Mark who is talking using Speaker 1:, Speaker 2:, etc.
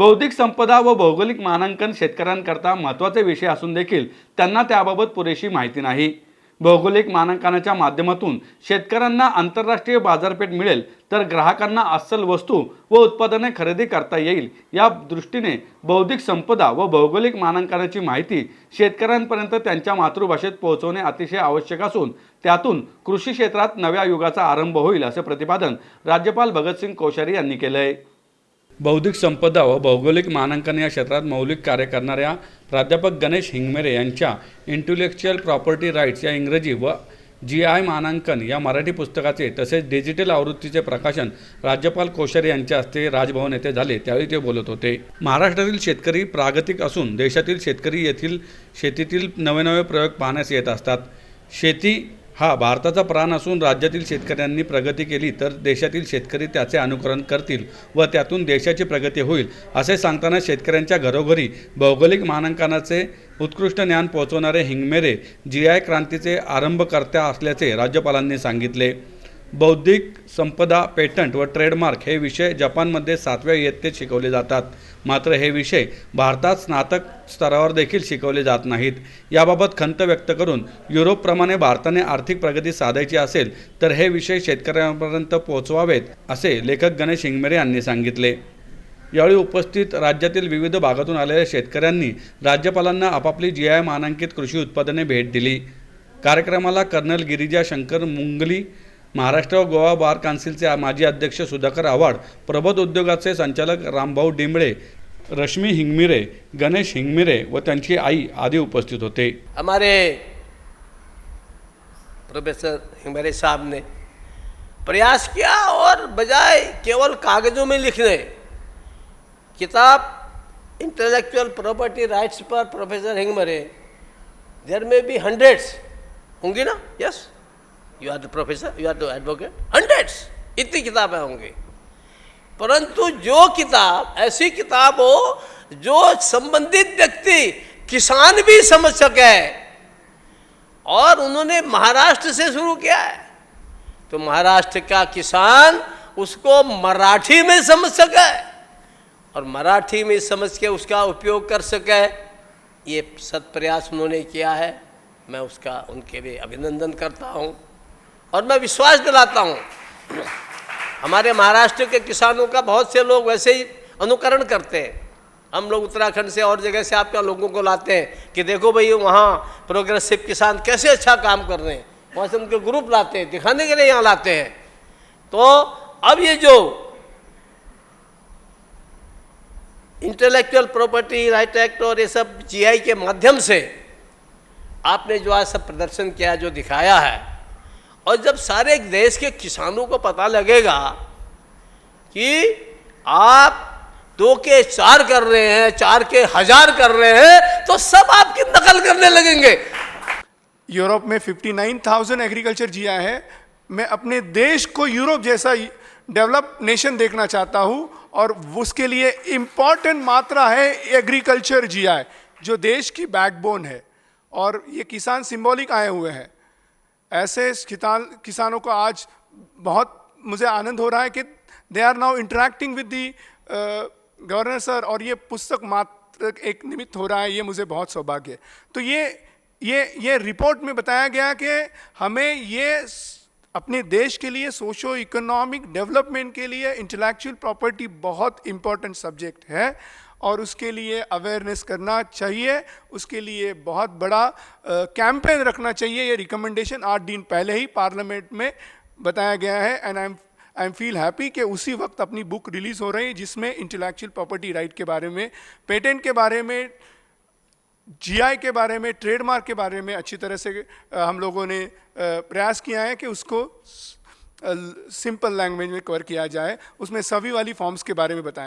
Speaker 1: बौद्धिक संपदा व भौगोलिक मानांकन शेतकऱ्यांकरता महत्त्वाचे विषय असून देखील त्यांना त्याबाबत पुरेशी माहिती नाही। भौगोलिक मानांकनाच्या माध्यमातून शेतकऱ्यांना आंतरराष्ट्रीय बाजारपेठ मिळेल, तर ग्राहकांना अस्सल वस्तू व उत्पादने खरेदी करता येईल। या दृष्टीने बौद्धिक संपदा व भौगोलिक मानांकनाची माहिती शेतकऱ्यांपर्यंत त्यांच्या मातृभाषेत पोहोचवणे अतिशय आवश्यक असून त्यातून कृषी क्षेत्रात नव्या युगाचा आरंभ होईल, असे प्रतिपादन राज्यपाल भगतसिंग कोश्यारी यांनी केले आहे। बौद्धिक संपदा व भौगोलिक मानांकन या क्षेत्रात मौलिक कार्य करणाऱ्या प्राध्यापक गणेश हिंगमिरे यांच्या इंटेलेक्चुअल प्रॉपर्टी राईट्स या इंग्रजी व GI मानांकन या मराठी पुस्तकाचे तसेच डिजिटल आवृत्तीचे प्रकाशन राज्यपाल कोश्यारी यांच्या हस्ते राजभवन येथे झाले, त्यावेळी ते बोलत होते। महाराष्ट्रातील शेतकरी प्रागतिक असून देशातील शेतकरी येथील शेतीतील नवे प्रयोग पाहण्यास येत असतात। शेती हा भारताचा प्राण असून राज्यातील शेतकऱ्यांनी प्रगती केली तर देशातील शेतकरी त्याचे अनुकरण करतील व त्यातून देशाची प्रगती होईल, असे सांगताना शेतकऱ्यांच्या घरोघरी भौगोलिक मानांकनाचे उत्कृष्ट ज्ञान पोहोचवणारे हिंगमिरे GI क्रांतीचे आरंभकर्त्या असल्याचे राज्यपालांनी सांगितले। बौद्धिक संपदा, पेटंट व ट्रेडमार्क हे विषय जपानमध्ये 7व्या इयत्तेत शिकवले जातात, मात्र हे विषय भारतात स्नातक स्तरावर देखील शिकवले जात नाहीत। याबाबत खंत व्यक्त करून युरोपप्रमाणे भारताने आर्थिक प्रगती साधायची असेल तर हे विषय शेतकऱ्यांपर्यंत पोहोचवावेत, असे लेखक गणेश हिंगमिरे यांनी सांगितले। यावेळी उपस्थित राज्यातील विविध भागातून आलेल्या शेतकऱ्यांनी राज्यपालांना आपापली GI मानांकित कृषी उत्पादने भेट दिली। कार्यक्रमाला कर्नल गिरिजा शंकर मुंगली, महाराष्ट्र व गोवा बार काउन्सिलचे माजी अध्यक्ष सुधाकर आव्हाड, प्रबोध उद्योगाचे संचालक रामभाऊ डिंबळे, रश्मी हिंगमिरे, गणेश हिंगमिरे व त्यांची आई आदि उपस्थित होते।
Speaker 2: हमारे प्रोफेसर हिंगमिरे साहब ने प्रयास किया और बजाय केवल कागजों में लिखने, किताब इंटेलेक्चुअल प्रॉपर्टी राइट्स पर professor Hingmire, there may be hundreds होंगी ना? Yes, you are the professor, you are the advocate, hundreds इतनी किताबें होंगी। परंतु जो किताब ऐसी किताब हो जो संबंधित व्यक्ति किसान भी समझ सके, और उन्होंने महाराष्ट्र से शुरू किया है, तो महाराष्ट्र का किसान उसको मराठी में समझ सके और मराठी में समझ के उसका उपयोग कर सके, ये सत्प्रयास उन्होंने किया है। मैं उसका उनके लिए अभिनंदन करता हूँ और मैं विश्वास दिलाता हूँ। हमारे महाराष्ट्र के किसानों का बहुत से लोग वैसे ही अनुकरण करते हैं। हम लोग उत्तराखंड से और जगह से आपके लोगों को लाते हैं कि देखो भाई वहाँ प्रोग्रेसिव किसान कैसे अच्छा काम कर रहे हैं, वहाँ से उनके ग्रुप लाते हैं, दिखाने के लिए यहाँ लाते हैं। तो अब ये जो इंटेलेक्चुअल प्रॉपर्टी राइट एक्ट और ये सब GI के माध्यम से आपने जो आज सब प्रदर्शन किया, जो दिखाया है, और जब सारे देश के किसानों को पता लगेगा कि आप 2 के 4 कर रहे हैं, 4 के 1000 कर रहे हैं, तो सब आपकी नकल करने लगेंगे।
Speaker 3: यूरोप में 59,000 एग्रीकल्चर GI है। मैं अपने देश को यूरोप जैसा डेवलप नेशन देखना चाहता हूँ और उसके लिए इम्पॉर्टेंट मात्रा है एग्रीकल्चर GI, जो देश की बैकबोन है, और ये किसान सिंबॉलिक आए हुए हैं। ऐसे किसानों को आज बहुत मुझे आनंद हो रहा है कि they are now interacting with the governor sir, और ये पुस्तक मात्र एक निमित्त हो रहा है, ये मुझे बहुत सौभाग्य है। तो ये रिपोर्ट में बताया गया कि हमें ये अपने देश के लिए सोशो इकोनॉमिक डेवलपमेंट के लिए इंटेलेक्चुअल प्रॉपर्टी बहुत इम्पोर्टेंट सब्जेक्ट है और उसके लिए अवेयरनेस करना चाहिए, उसके लिए बहुत बड़ा कैंपेन रखना चाहिए। ये रिकमेंडेशन 8 दिन पहले ही पार्लियामेंट में बताया गया है, and I am feel happy कि उसी वक्त अपनी बुक रिलीज़ हो रही है जिसमें इंटेलेक्चुअल प्रॉपर्टी राइट के बारे में, पेटेंट के बारे में, GI के बारे में, ट्रेडमार्क के बारे में अच्छी तरह से हम लोगों ने प्रयास किया है कि उसको सिंपल लैंग्वेज में कवर किया जाए। उसमें सभी वाली फॉर्म्स के बारे में बताएं।